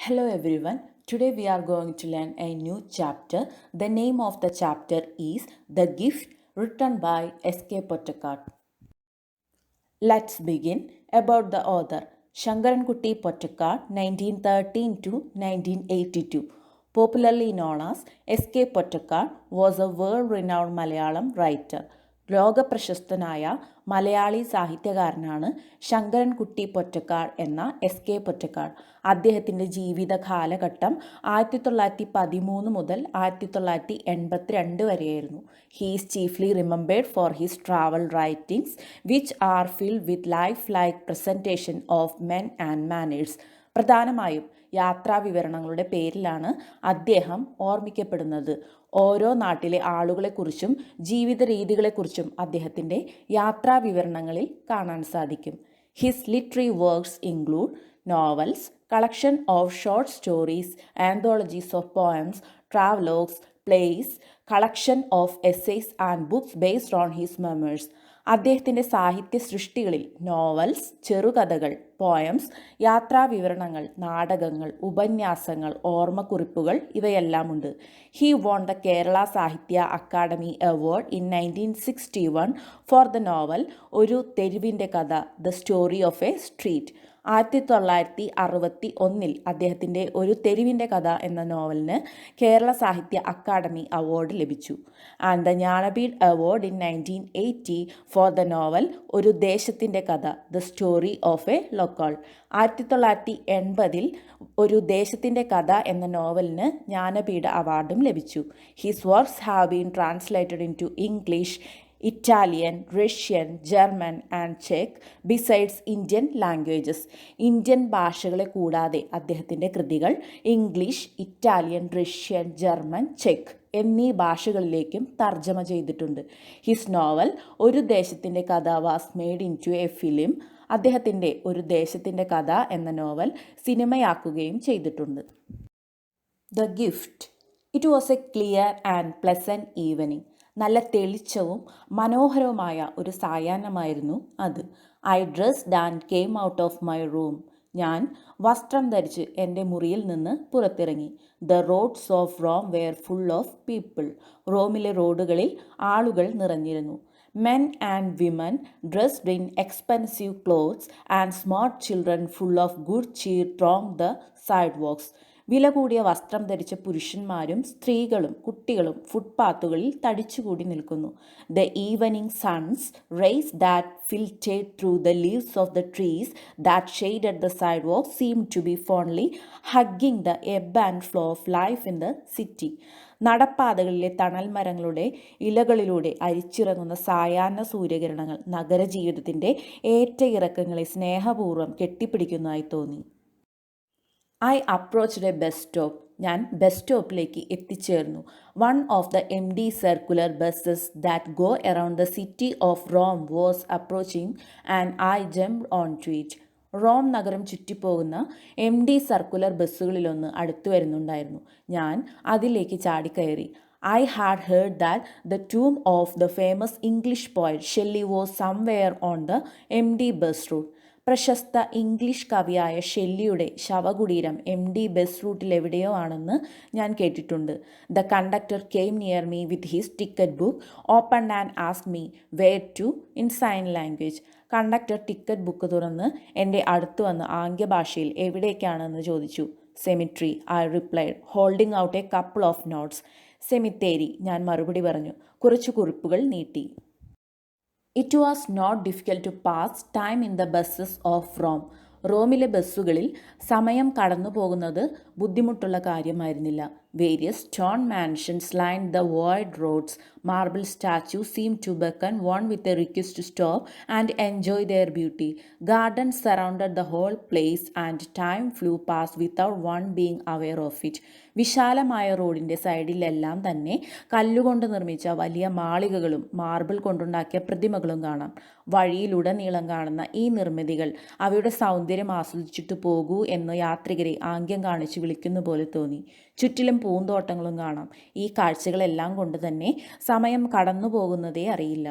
Hello everyone. Today we are going to learn a new chapter. The name of the chapter is The Gift, written by S.K. Pottekkatt. Let's begin. About the author. Shankarankutti Pottekkatt, 1913 to 1982. Popularly known as S.K. Pottekkatt, was a world-renowned Malayalam writer. ലോകപ്രശസ്തനായ Malayali സാഹിത്യകാരനാണ് Sankarankutty Pottekkatt എന്ന S.K. Pottekkatt. അദ്ദേഹത്തിൻ്റെ ജീവിത കാലഘട്ടം 1913 മുതൽ 1982 വരെയായിരുന്നു. He is chiefly remembered for his travel writings which are filled with life like presentation of men and manners. പ്രധാനമായും യാത്രാവിവരണങ്ങളുടെ പേരിലാണ് അദ്ദേഹം ഓർമ്മിക്കപ്പെടുന്നത്. ഓരോ നാട്ടിലെ ആളുകളെക്കുറിച്ചും ജീവിത രീതികളെക്കുറിച്ചും അദ്ദേഹത്തിൻ്റെ യാത്രാവിവരണങ്ങളിൽ കാണാൻ സാധിക്കും. His literary works include novels, collection of short stories, anthologies of poems, travelogues, plays, collection of essays and books based on his memoirs. അദ്ദേഹത്തിൻ്റെ സാഹിത്യ സൃഷ്ടികളിൽ നോവൽസ്, ചെറുകഥകൾ, പോയംസ്, യാത്രാവിവരണങ്ങൾ, നാടകങ്ങൾ, ഉപന്യാസങ്ങൾ, ഓർമ്മക്കുറിപ്പുകൾ ഇവയെല്ലാമുണ്ട്. He won the Kerala Sahitya Akademi award in 1961 for the novel Oru Theruvinte Katha, the story of a street. 1961 അദ്ദേഹത്തിൻ്റെ ഒരു തെരുവിൻ്റെ കഥ എന്ന നോവലിന് കേരള സാഹിത്യ അക്കാദമി അവാർഡ് ലഭിച്ചു. And the Jnanpith award in 1980 for the novel Oru Desathinte Katha, the story of a local. 1980 Oru Desathinte Katha എന്ന നോവലിന് ജ്ഞാനപീഠ അവാർഡും ലഭിച്ചു. His works have been translated into English, Italian, Russian, German and ചെക്ക് besides Indian languages. Indian ഭാഷകളെ കൂടാതെ അദ്ദേഹത്തിൻ്റെ കൃതികൾ ഇംഗ്ലീഷ്, ഇറ്റാലിയൻ, റഷ്യൻ, ജർമ്മൻ, ചെക്ക് എന്നീ ഭാഷകളിലേക്കും തർജ്ജമ ചെയ്തിട്ടുണ്ട്. His novel Oru Desathinte Katha was made into a film. അദ്ദേഹത്തിൻ്റെ ഒരു ദേശത്തിൻ്റെ കഥ എന്ന നോവൽ സിനിമയാക്കുകയും ചെയ്തിട്ടുണ്ട്. The gift. It was a clear and pleasant evening. നല്ല തെളിച്ചവും മനോഹരവുമായ ഒരു സായാഹ്നമായിരുന്നു അത്. I dressed and came out of my room. ഞാൻ വസ്ത്രം ധരിച്ച് എൻ്റെ മുറിയിൽ നിന്ന് പുറത്തിറങ്ങി. The roads of Rome were full of people. റോമിലെ റോഡുകളിൽ ആളുകൾ നിറഞ്ഞിരുന്നു. Men and women dressed in expensive clothes and smart children full of good cheer thronged the sidewalks. വില കൂടിയ വസ്ത്രം ധരിച്ച പുരുഷന്മാരും സ്ത്രീകളും കുട്ടികളും ഫുട്പാത്തുകളിൽ തടിച്ചുകൂടി നിൽക്കുന്നു. The evening sun's rays that filtered through the leaves of the trees that shaded the sidewalk seemed to be fondly hugging the ebb and flow of life in the city. നടപ്പാതകളിലെ തണൽ മരങ്ങളുടെ ഇലകളിലൂടെ അരിച്ചിറങ്ങുന്ന സായാഹ്ന സൂര്യകിരണങ്ങൾ നഗരജീവിതത്തിൻ്റെ ഏറ്റയിറക്കങ്ങളെ സ്നേഹപൂർവ്വം കെട്ടിപ്പിടിക്കുന്നതായി തോന്നി. I approached a bus stop. ഞാൻ bus സ്റ്റോപ്പിലേക്ക് എത്തിച്ചേർന്നു. One of the MD circular buses that go around the city of Rome was approaching and I jumped on to it. Rome നഗരം ചുറ്റിപ്പോകുന്ന MD സർക്കുലർ ബസ്സുകളിലൊന്ന് അടുത്തു വരുന്നുണ്ടായിരുന്നു. ഞാൻ അതിലേക്ക് ചാടിക്കയറി. I had heard that the tomb of the famous English poet Shelley was somewhere on the MD bus route. പ്രശസ്ത English കവിയായ ഷെല്ലിയുടെ ശവകുടീരം MD ബസ് റൂട്ടിൽ എവിടെയോ ആണെന്ന് ഞാൻ കേട്ടിട്ടുണ്ട്. The conductor came near me with his ticket book open and ask me where to in sign language. Conductor ticket book തുറന്ന് എൻ്റെ അടുത്ത് വന്ന് ആംഗ്യഭാഷയിൽ എവിടേക്കാണെന്ന് ചോദിച്ചു. Cemetery, I replied, holding out a couple of notes. സെമിത്തേരി, ഞാൻ മറുപടി പറഞ്ഞു, കുറച്ച് കുറിപ്പുകൾ നീട്ടി. It was not difficult to pass time in the buses of Rome. റോമിലെ ബസ്സുകളിൽ സമയം കടന്നു പോകുന്നത് ബുദ്ധിമുട്ടുള്ള കാര്യമായിരുന്നില്ല. Various stone mansions lined the wide roads. Marble statue seem to beckon one with a request to stop and enjoy their beauty. Gardens surrounded the whole place and time flew pass without one being aware of it. വിശാലമായ റോഡിൻ്റെ സൈഡിലെല്ലാം തന്നെ കല്ലുകൊണ്ട് നിർമ്മിച്ച വലിയ മാളികകളും marble കൊണ്ടുണ്ടാക്കിയ പ്രതിമകളും കാണാം. വഴിയിലുടനീളം കാണുന്ന ഈ നിർമ്മിതികൾ അവയുടെ സൗന്ദര്യം ആസ്വദിച്ചിട്ട് പോകൂ എന്ന് യാത്രികരെ ആംഗ്യം കാണിച്ച് വിളിക്കുന്ന പോലെ തോന്നി. ചുറ്റിലും പൂന്തോട്ടങ്ങളും കാണാം. ഈ കാഴ്ചകളെല്ലാം കൊണ്ട് തന്നെ സമയം കടന്നു പോകുന്നതേ അറിയില്ല.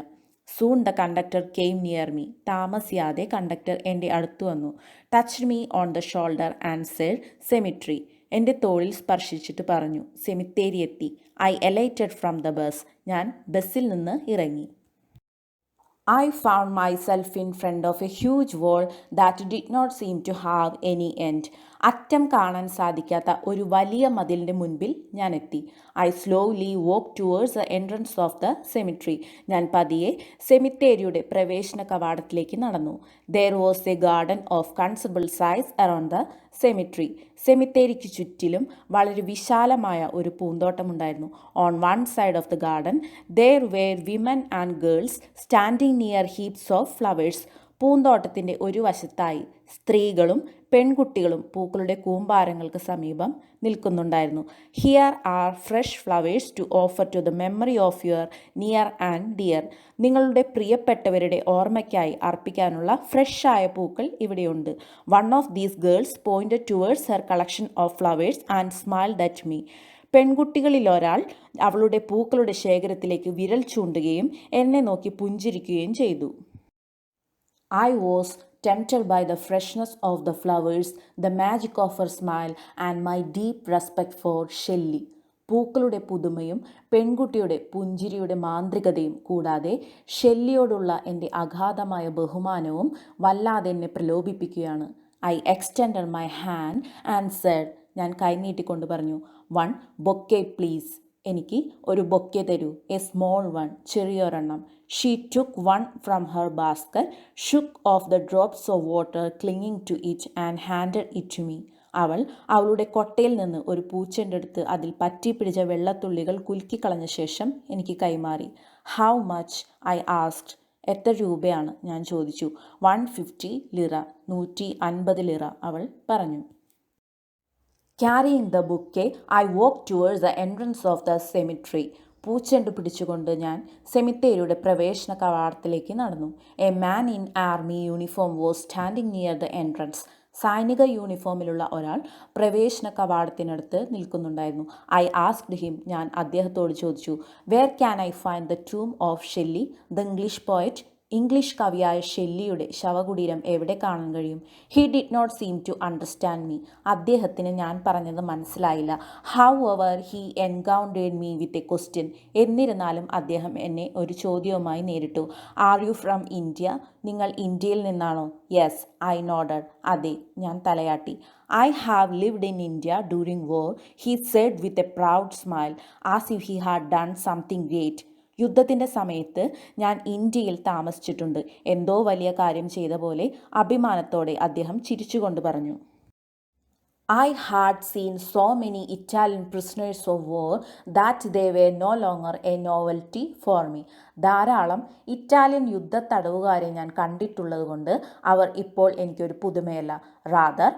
Soon the conductor came near me. താമസിയാതെ കണ്ടക്ടർ എൻ്റെ അടുത്തു വന്നു. Touched me on the shoulder and said cemetery. എൻ്റെ തോളിൽ സ്പർശിച്ചിട്ട് പറഞ്ഞു, സെമിത്തേരി എത്തി. I alighted from the bus. ഞാൻ ബസ്സിൽ നിന്ന് ഇറങ്ങി. I found myself in front of a huge wall that did not seem to have any end. അറ്റം കാണാൻ സാധിക്കാത്ത ഒരു വലിയ മതിലിൻ്റെ മുൻപിൽ ഞാൻ എത്തി. I slowly walk towards the entrance of the cemetery. ഞാൻ പതിയെ സെമിത്തേരിയുടെ പ്രവേശന കവാടത്തിലേക്ക് നടന്നു. There was a garden of considerable size around the cemetery. സെമിത്തേരിക്ക് ചുറ്റിലും വളരെ വിശാലമായ ഒരു പൂന്തോട്ടമുണ്ടായിരുന്നു. On one side of the garden there were women and girls standing near heaps of flowers. പൂന്തോട്ടത്തിൻ്റെ ഒരു വശത്തായി സ്ത്രീകളും പെൺകുട്ടികളും പൂക്കളുടെ കൂമ്പാരങ്ങൾക്ക് സമീപം നിൽക്കുന്നുണ്ടായിരുന്നു. Here are fresh flowers to offer to the memory of your near and dear. നിങ്ങളുടെ പ്രിയപ്പെട്ടവരുടെ ഓർമ്മയ്ക്കായി അർപ്പിക്കാനുള്ള ഫ്രഷായ പൂക്കൾ ഇവിടെയുണ്ട്. One of these girls pointed towards her collection of flowers and smiled at me. പെൺകുട്ടികളിലൊരാൾ അവളുടെ പൂക്കളുടെ ശേഖരത്തിലേക്ക് വിരൽ ചൂണ്ടുകയും എന്നെ നോക്കി പുഞ്ചിരിക്കുകയും ചെയ്തു. I was tempted by the freshness of the flowers, the magic of her smile, and my deep respect for Shelley. പൂക്കളുടെ പുതുമയും പെൺകുട്ടിയുടെ പുഞ്ചിരിയുടെ മാന്ത്രികതയും കൂടാതെ ഷെല്ലിയോടുള്ള എൻ്റെ അഗാധമായ ബഹുമാനവും വല്ലാതെ എന്നെ പ്രലോഭിപ്പിക്കുകയാണ്. I extended my hand and said. ഞാൻ കൈനീട്ടിക്കൊണ്ട് പറഞ്ഞു, വൺ ബൊക്കെ പ്ലീസ്. എനിക്ക് ഒരു ബൊക്കെ തരൂ. എ സ്മോൾ വൺ, ചെറിയൊരെണ്ണം. She took one from her basket, shook off the drops of water clinging to it and handed it to me. അവൾ അവളുടെ കൊട്ടയിൽ നിന്ന് ഒരു പൂച്ചെണ്ടെടുത്ത് അതിൽ പറ്റിപ്പിടിച്ച വെള്ളത്തുള്ളികൾ കുലുക്കിക്കളഞ്ഞ ശേഷം എനിക്ക് കൈമാറി. How much? I asked. എത്ര രൂപയാണ്? ഞാൻ ചോദിച്ചു. 150 ലിറ. 150 ലിറ, അവൾ പറഞ്ഞു. Carrying the bouquet, I walked towards the entrance of the cemetery. പൂച്ചെണ്ട് പിടിച്ചുകൊണ്ട് ഞാൻ സെമിത്തേരിയുടെ പ്രവേശന കവാടത്തിലേക്ക് നടന്നു. A man in army uniform was standing near the entrance. സൈനിക യൂണിഫോമിലുള്ള ഒരാൾ പ്രവേശന കവാടത്തിനടുത്ത് നിൽക്കുന്നുണ്ടായിരുന്നു. I asked him. ഞാൻ അദ്ദേഹത്തോട് ചോദിച്ചു, where can I find the tomb of Shelley, the English poet? English കവിയായ ഷെല്ലിയുടെ ശവകുടീരം എവിടെ കാണാൻ കഴിയും? He did not seem to understand me. അദ്ദേഹത്തിന് ഞാൻ പറഞ്ഞത് മനസ്സിലായില്ല. However he encountered me with a question. എന്നിരുന്നാലും അദ്ദേഹം എന്നെ ഒരു ചോദ്യവുമായി നേരിട്ടു. Are you from India? നിങ്ങൾ ഇന്ത്യയിൽ നിന്നാണോ? Yes, I nodded. അതെ, ഞാൻ തലയാട്ടി. I have lived in India during war, he said with a proud smile, as if he had done something great. യുദ്ധത്തിൻ്റെ സമയത്ത് ഞാൻ ഇന്ത്യയിൽ താമസിച്ചിട്ടുണ്ട്. എന്തോ വലിയ കാര്യം ചെയ്ത പോലെ അഭിമാനത്തോടെ അദ്ദേഹം ചിരിച്ചുകൊണ്ട് പറഞ്ഞു. I had seen so many Italian prisoners of war that they were no longer a novelty for me. ധാരാളം ഇറ്റാലിയൻ യുദ്ധത്തടവുകാരെ ഞാൻ കണ്ടിട്ടുള്ളതുകൊണ്ട് അവർ ഇപ്പോൾ എനിക്കൊരു പുതുമയല്ല. Rather,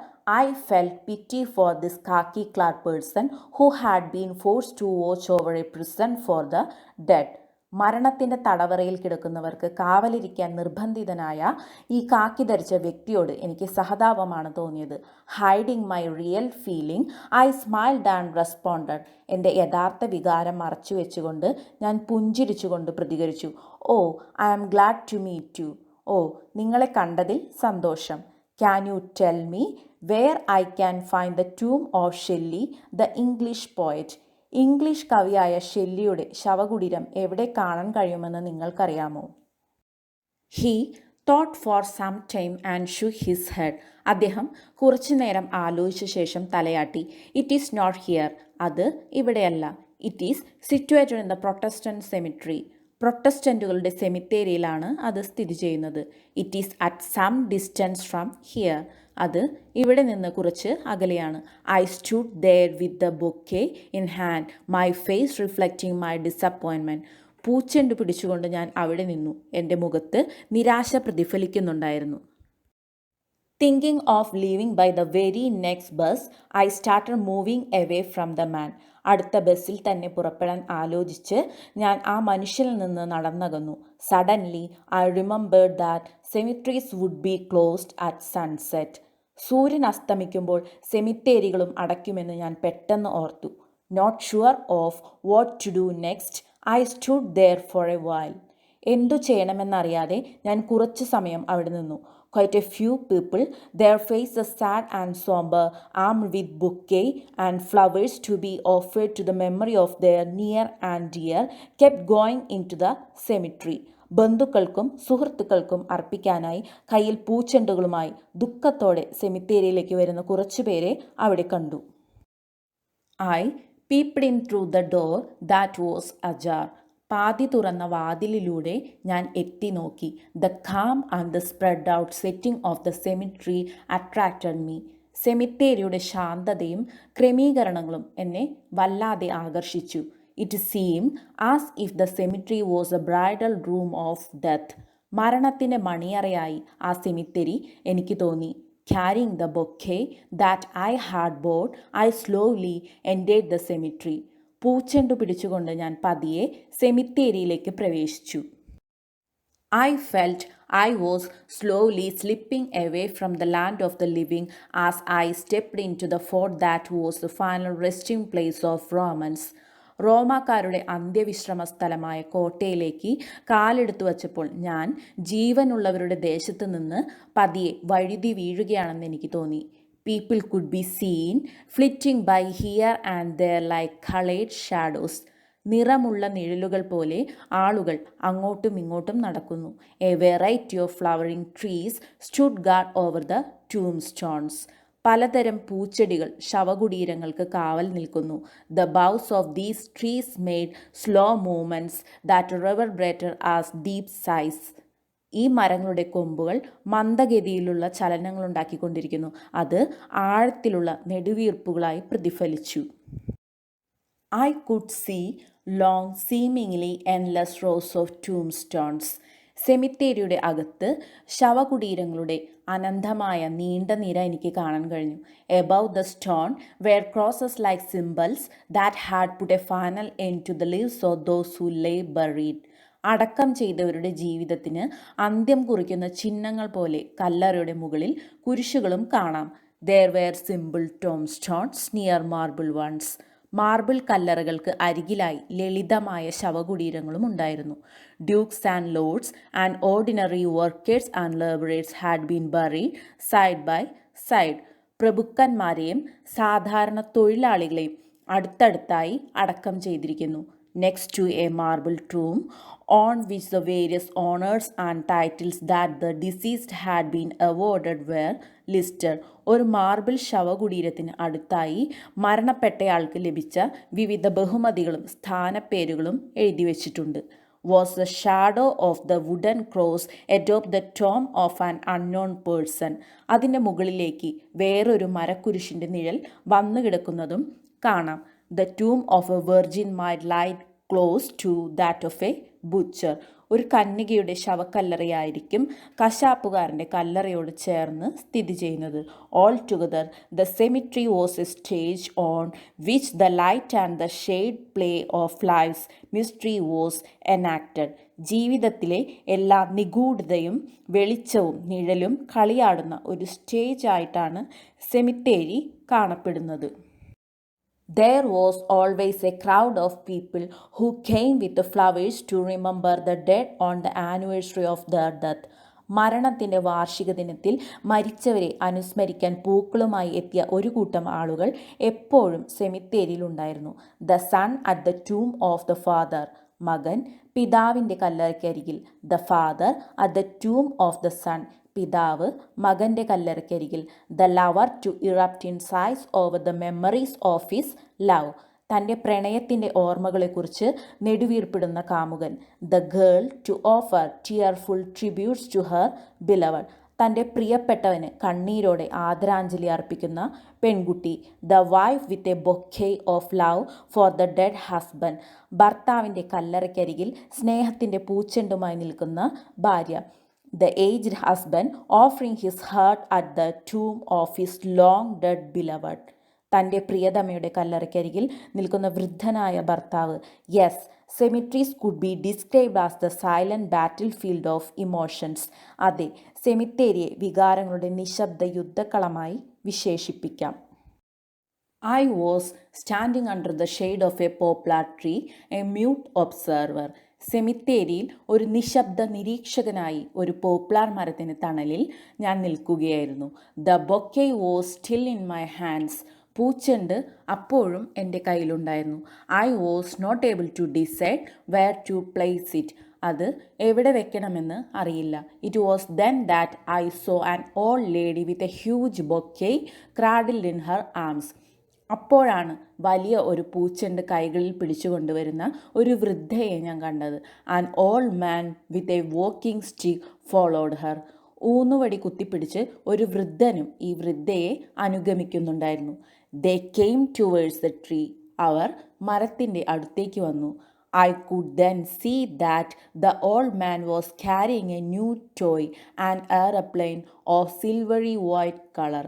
I felt pity for this khaki-clad person who had been forced to watch over a prison for the dead. മരണത്തിൻ്റെ തടവറയിൽ കിടക്കുന്നവർക്ക് കാവലിരിക്കാൻ നിർബന്ധിതനായ ഈ കാക്കി ധരിച്ച വ്യക്തിയോട് എനിക്ക് സഹതാപമാണ് തോന്നിയത്. Hiding my real feeling, I smiled and responded. എൻ്റെ യഥാർത്ഥ വികാരം മറച്ചു വെച്ചുകൊണ്ട് ഞാൻ പുഞ്ചിരിച്ചുകൊണ്ട് പ്രതികരിച്ചു. Oh, I am glad to meet you. ഓ, നിങ്ങളെ കണ്ടതിൽ സന്തോഷം. Can you tell me where I can find the tomb of Shelley, the English poet? English കവിയായ ഷെല്ലിയുടെ ശവകുടീരം എവിടെ കാണാൻ കഴിയുമെന്ന് നിങ്ങൾക്കറിയാമോ? He thought for some time and shook his head. അദ്ദേഹം കുറച്ചു നേരം ആലോചിച്ച ശേഷം തലയാട്ടി. It is not here. അത് ഇവിടെയല്ല. It is situated in the Protestant cemetery. പ്രൊട്ടസ്റ്റന്റുകളുടെ സെമിത്തേരിയിലാണ് അത് സ്ഥിതി ചെയ്യുന്നത്. It is at some distance from here. അത് ഇവിടെ നിന്ന് കുറച്ച് അകലെയാണ്. I stood there with the bouquet in hand, my face reflecting my disappointment. പൂച്ചെണ്ട് പിടിച്ചുകൊണ്ട് ഞാൻ അവിടെ നിന്നു. എൻ്റെ മുഖത്ത് നിരാശ പ്രതിഫലിക്കുന്നുണ്ടായിരുന്നു. Thinking of leaving by the very next bus, I started moving away from the man. അടുത്ത ബസ്സിൽ തന്നെ പുറപ്പെടാൻ ആലോചിച്ച് ഞാൻ ആ മനുഷ്യനിൽ നിന്ന് നടന്നകന്നു. Suddenly I remembered that cemeteries would be closed at sunset. സൂര്യൻ അസ്തമിക്കുമ്പോൾ സെമിത്തേരികളും അടയ്ക്കുമെന്ന് ഞാൻ പെട്ടെന്ന് ഓർത്തു. Not sure of what to do next, I stood there for a while. എന്തു ചെയ്യണമെന്നറിയാതെ ഞാൻ കുറച്ചു സമയം അവിടെ നിന്നു. Quite a few people, their faces sad and somber, armed with bouquet and flowers to be offered to the memory of their near and dear, kept going into the cemetery. ബന്ധുക്കൾക്കും സുഹൃത്തുക്കൾക്കും അർപ്പിക്കാനായി കയ്യിൽ പൂച്ചെണ്ടുകളുമായി ദുഃഖത്തോടെ സെമിത്തേരിയിലേക്ക് വരുന്ന കുറച്ചുപേരെ അവിടെ കണ്ടു. I peeped in through the door that was ajar. പാതി തുറന്ന വാതിലിലൂടെ ഞാൻ എത്തി നോക്കി. The calm and the spread out setting of the cemetery attracted me. സെമിത്തേരിയുടെ ശാന്തതയും ക്രമീകരണങ്ങളും എന്നെ വല്ലാതെ ആകർഷിച്ചു. It seem as if the cemetery was a bridal room of death. മരണത്തിൻ്റെ മണിയറയായി ആ സെമിത്തേരി എനിക്ക് തോന്നി. Carrying the bouquet that I had bought, I slowly entered the cemetery. പൂച്ചെണ്ടു പിടിച്ചുകൊണ്ട് ഞാൻ പതിയെ സെമിത്തേരിയിലേക്ക് പ്രവേശിച്ചു. I felt I was slowly slipping away from the land of the living as I stepped into the fort that was the final resting place of Romans. റോമാക്കാരുടെ അന്ത്യവിശ്രമ സ്ഥലമായ കോട്ടയിലേക്ക് കാലെടുത്തു വച്ചപ്പോൾ ഞാൻ ജീവനുള്ളവരുടെ ദേശത്ത് നിന്ന് പതിയെ വഴുതി വീഴുകയാണെന്ന് എനിക്ക് തോന്നി. People could be seen flitting by here and there like colored shadows. നിറമുള്ള നിഴലുകൾ പോലെ ആളുകൾ അങ്ങോട്ടും ഇങ്ങോട്ടും നടക്കുന്നു. A variety of flowering trees stood guard over the tombstones. പലതരം പൂച്ചെടികൾ ശവകുടീരങ്ങൾക്ക് കാവൽ നിൽക്കുന്നു. The boughs of these trees made slow movements that reverberated as deep sighs. ഈ മരങ്ങളുടെ കൊമ്പുകൾ മന്ദഗതിയിലുള്ള ചലനങ്ങൾ ഉണ്ടാക്കിക്കൊണ്ടിരിക്കുന്നു. അത് ആഴത്തിലുള്ള നെടുവീർപ്പുകളായി പ്രതിഫലിച്ചു. I could see long, seemingly endless rows of tombstones. സെമിത്തേരിയുടെ അകത്ത് ശവകുടീരങ്ങളുടെ അനന്തമായ നീണ്ട നിര എനിക്ക് കാണാൻ കഴിഞ്ഞു. Above the stone were crosses like symbols that had put a final end to the lives of those who lay buried. അടക്കം ചെയ്തവരുടെ ജീവിതത്തിന് അന്ത്യം കുറിക്കുന്ന ചിഹ്നങ്ങൾ പോലെ കല്ലറയുടെ മുകളിൽ കുരിശുകളും കാണാം. There were simple tombstones near marble ones. Marble കല്ലറകൾക്ക് അരികിലായി ലളിതമായ ശവകുടീരങ്ങളും ഉണ്ടായിരുന്നു. Dukes and lords and ordinary workers and labourers had been buried side by side. പ്രഭുക്കന്മാരെയും സാധാരണ തൊഴിലാളികളെയും അടുത്തടുത്തായി അടക്കം ചെയ്തിരിക്കുന്നു. Next to a marble tomb on which the various honors and titles that the deceased had been awarded were listed. ഒരു marble ശവകുടീരത്തിന് അടുത്തായി മരണപ്പെട്ടയാൾക്ക് ലഭിച്ച വിവിധ ബഹുമതികളും സ്ഥാനപ്പേരുകളും എഴുതി വച്ചിട്ടുണ്ട്. Was the shadow of the wooden cross atop the tomb of an unknown person. അതിൻ്റെ മുകളിലേക്ക് വേറൊരു മരക്കുരിശിൻ്റെ നിഴൽ വന്നു കിടക്കുന്നതും കാണാം. The tomb of a virgin might lie close to that of a butcher. ഒരു കന്യകയുടെ ശവക്കല്ലറയായിരിക്കും കശാപ്പുകാരൻ്റെ കല്ലറയോട് ചേർന്ന് സ്ഥിതി ചെയ്യുന്നത്. All together, the cemetery was a stage on which the light and the shade play of life's mystery was enacted. ജീവിതത്തിലെ എല്ലാ നിഗൂഢതയും വെളിച്ചവും നിഴലും കളിയാടുന്ന ഒരു stage ആയിട്ടാണ് സെമിത്തേരി കാണപ്പെടുന്നത്. There was always a crowd of people who came with the flowers to remember the dead on the anniversary of their death. മരണത്തിൻ്റെ വാർഷിക ദിനത്തിൽ മരിച്ചവരെ അനുസ്മരിക്കാൻ പൂക്കളുമായി എത്തിയ ഒരു കൂട്ടം ആളുകൾ എപ്പോഴും സെമിത്തേരിയിലുണ്ടായിരുന്നു. The son at the tomb of the father. മകൻ പിതാവിൻ്റെ കല്ലറയ്ക്കരികിൽ. The father at the tomb of the son. പിതാവ് മകൻ്റെ കല്ലറയ്ക്കരികിൽ. The lover to erupt in sighs over the memories of his love. തൻ്റെ പ്രണയത്തിൻ്റെ ഓർമ്മകളെക്കുറിച്ച് നെടുവീർപ്പിടുന്ന കാമുകൻ. The girl to offer tearful tributes to her beloved. തൻ്റെ പ്രിയപ്പെട്ടവന് കണ്ണീരോടെ ആദരാഞ്ജലി അർപ്പിക്കുന്ന പെൺകുട്ടി. The wife with a bouquet of love for the dead husband. ഭർത്താവിൻ്റെ കല്ലറയ്ക്കരികിൽ സ്നേഹത്തിൻ്റെ പൂച്ചെണ്ടുമായി നിൽക്കുന്ന ഭാര്യ. The aged husband offering his heart at the tomb of his long dead beloved. തൻ്റെ പ്രിയതമയുടെ കല്ലറയ്ക്കരികിൽ നിൽക്കുന്ന വൃദ്ധനായ ഭർത്താവ്. Yes, cemeteries could be described as the silent battlefield of emotions. അതെ, സെമിത്തേരിയെ വികാരങ്ങളുടെ നിശബ്ദ യുദ്ധക്കളമായി വിശേഷിപ്പിക്കാം. I was standing under the shade of a poplar tree, a mute observer. സെമിത്തേരിയിൽ ഒരു നിശബ്ദ നിരീക്ഷകനായി ഒരു പോപ്ലാർ മരത്തിന് തണലിൽ ഞാൻ നിൽക്കുകയായിരുന്നു. The bouquet was still in my hands. പൂച്ചെണ്ട് അപ്പോഴും എൻ്റെ കയ്യിലുണ്ടായിരുന്നു. I was not able to decide where to place it. അത് എവിടെ വെക്കണമെന്ന് അറിയില്ല. It was then that I saw an old lady with a huge bouquet cradled in her arms. അപ്പോഴാണ് വലിയ ഒരു പൂച്ചെണ്ട് കൈകളിൽ പിടിച്ചുകൊണ്ടുവരുന്ന ഒരു വൃദ്ധയെ ഞാൻ കണ്ടത്. An old man with a walking stick followed her. ഊന്നുവടി കുത്തിപ്പിടിച്ച് ഒരു വൃദ്ധനും ഈ വൃദ്ധയെ അനുഗമിക്കുന്നുണ്ടായിരുന്നു. They came towards the tree. അവർ മരത്തിൻ്റെ അടുത്തേക്ക് വന്നു. I could then see that the old man was carrying a new toy, an aeroplane of silvery white color.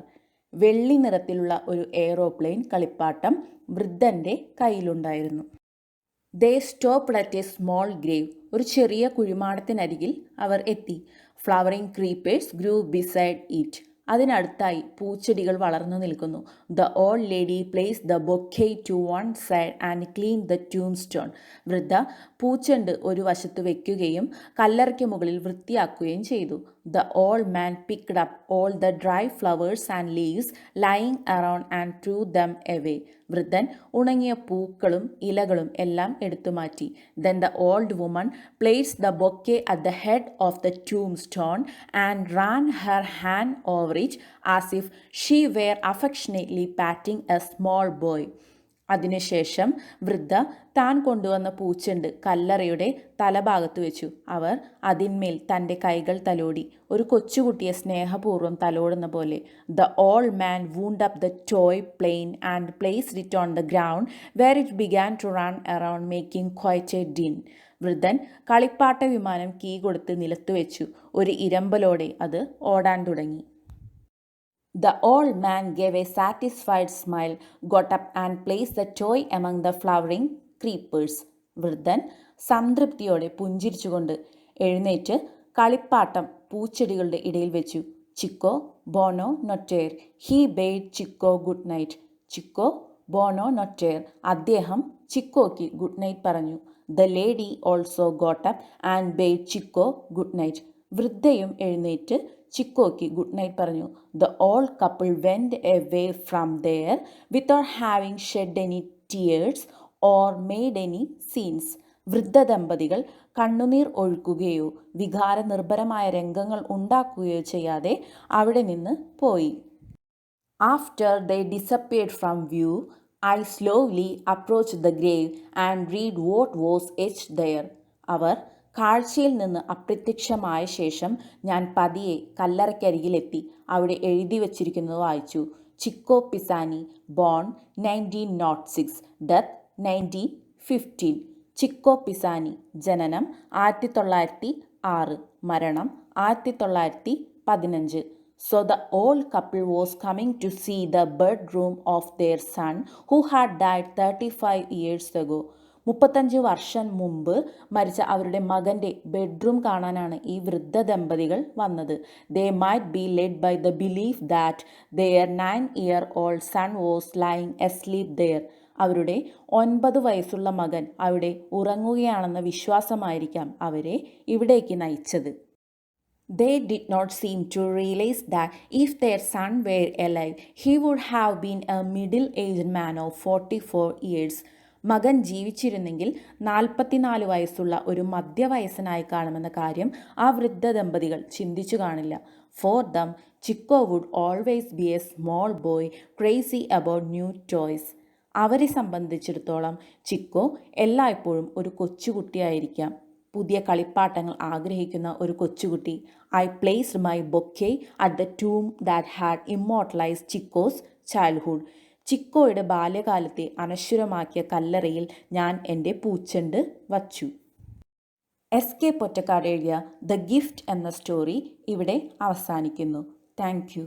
വെള്ളി നിറത്തിലുള്ള ഒരു എയ്റോപ്ലെയിൻ കളിപ്പാട്ടം വൃദ്ധൻ്റെ കയ്യിലുണ്ടായിരുന്നു. They stopped at a small grave. ഒരു ചെറിയ കുഴിമാടത്തിനരികിൽ അവർ എത്തി. Flowering creepers grew beside it. അതിനടുത്തായി പൂച്ചെടികൾ വളർന്നു നിൽക്കുന്നു. The old lady place the bouquet to one side and clean the tomb stone. വൃദ്ധ പൂച്ചെണ്ട് ഒരു വശത്ത് വയ്ക്കുകയും കല്ലറയ്ക്ക് മുകളിൽ വൃത്തിയാക്കുകയും ചെയ്തു. The old man picked up all the dry flowers and leaves lying around and threw them away. വൃദ്ധൻ ഉണങ്ങിയ പൂക്കളും ഇലകളും എല്ലാം എടുത്തു മാറ്റി. Then the old woman placed the bouquet at the head of the tomb stone and ran her hand over it as if she were affectionately patting a small boy. അതിനുശേഷം വൃദ്ധ താൻ കൊണ്ടുവന്ന പൂച്ചെണ്ട് കല്ലറയുടെ തലഭാഗത്ത് വെച്ചു. അവർ അതിന്മേൽ തൻ്റെ കൈകൾ തലോടി, ഒരു കൊച്ചുകുട്ടിയെ സ്നേഹപൂർവ്വം തലോടുന്ന പോലെ. The old man wound up the toy plane and placed it on the ground where it began to run around making quite a din. വൃദ്ധൻ കളിപ്പാട്ട വിമാനം കീ കൊടുത്ത് നിലത്തു വെച്ചു. ഒരു ഇരമ്പലോടെ അത് ഓടാൻ തുടങ്ങി. The old man gave a satisfied smile, got up and placed the toy among the flowering creepers. വൃദ്ധൻ സംതൃപ്തിയോടെ പുഞ്ചിരിച്ചുകൊണ്ട് എഴുന്നേറ്റ് കളിപ്പാട്ടം പൂച്ചെടികളുടെ ഇടയിൽ വെച്ചു. ചിക്കോ ബോണോ നൊറ്റേർ. He bade Chico good night. Chico ബോണോ നൊറ്റേർ. അദ്ദേഹം ചിക്കോയ്ക്ക് ഗുഡ് നൈറ്റ് പറഞ്ഞു. The lady also got up and bade Chico good night. വൃദ്ധയും എഴുന്നേറ്റ് ചിക്കോയ്ക്ക് ഗുഡ് നൈറ്റ് പറഞ്ഞു. The old couple went away from there without having shed any tears or made any scenes. വൃദ്ധ ദമ്പതികൾ കണ്ണുനീർ ഒഴുക്കുകയോ വികാരനിർഭരമായ രംഗങ്ങൾ ഉണ്ടാക്കുകയോ ചെയ്യാതെ അവിടെ നിന്ന് പോയി. After they disappeared from view, I slowly approach the grave and read what was etched there. അവർ കാഴ്ചയിൽ നിന്ന് അപ്രത്യക്ഷമായ ശേഷം ഞാൻ പതിയെ കല്ലറയ്ക്കരികിലെത്തി. അവിടെ എഴുതി വച്ചിരിക്കുന്നത് വായിച്ചു. Chico Pisani, born 1906, death 1915. Chico Pisani, ജനനം 1906, മരണം 1915. So the old couple was coming to see the bedroom of their son who had died 35 years ago. 35 വർഷം മുമ്പ് മരിച്ച അവരുടെ മകൻ്റെ ബെഡ്റൂം കാണാനാണ് ഈ വൃദ്ധ ദമ്പതികൾ വന്നത്. They might be led by the belief that their 9-year-old son was lying asleep there. അവരുടെ 9 വയസ്സുള്ള മകൻ അവിടെ ഉറങ്ങുകയാണെന്ന വിശ്വാസമായിരിക്കാം അവരെ ഇവിടേക്ക് നയിച്ചത്. They did not seem to realize that if their son were alive, he would have been a middle-aged man of 44 years. മകൻ ജീവിച്ചിരുന്നെങ്കിൽ 44 വയസ്സുള്ള ഒരു മധ്യവയസ്സനായി കാണുമെന്ന കാര്യം ആ വൃദ്ധ ദമ്പതികൾ ചിന്തിച്ചു കാണില്ല. For them, Chico would always be a small boy crazy about new toys. അവരെ സംബന്ധിച്ചിടത്തോളം ചിക്കോ എല്ലായ്പ്പോഴും ഒരു കൊച്ചുകുട്ടിയായിരിക്കാം, പുതിയ കളിപ്പാട്ടങ്ങൾ ആഗ്രഹിക്കുന്ന ഒരു കൊച്ചുകുട്ടി. I placed my bouquet at the tomb that had immortalised Chico's childhood. ചിക്കോയുടെ ബാല്യകാലത്തെ അനശ്വരമാക്കിയ കല്ലറയിൽ ഞാൻ എൻ്റെ പൂച്ചെണ്ട് വച്ചു. എസ്.കെ. പൊറ്റക്കാട് എഴുതിയ ദ ഗിഫ്റ്റ് എന്ന സ്റ്റോറി ഇവിടെ അവസാനിക്കുന്നു. Thank you.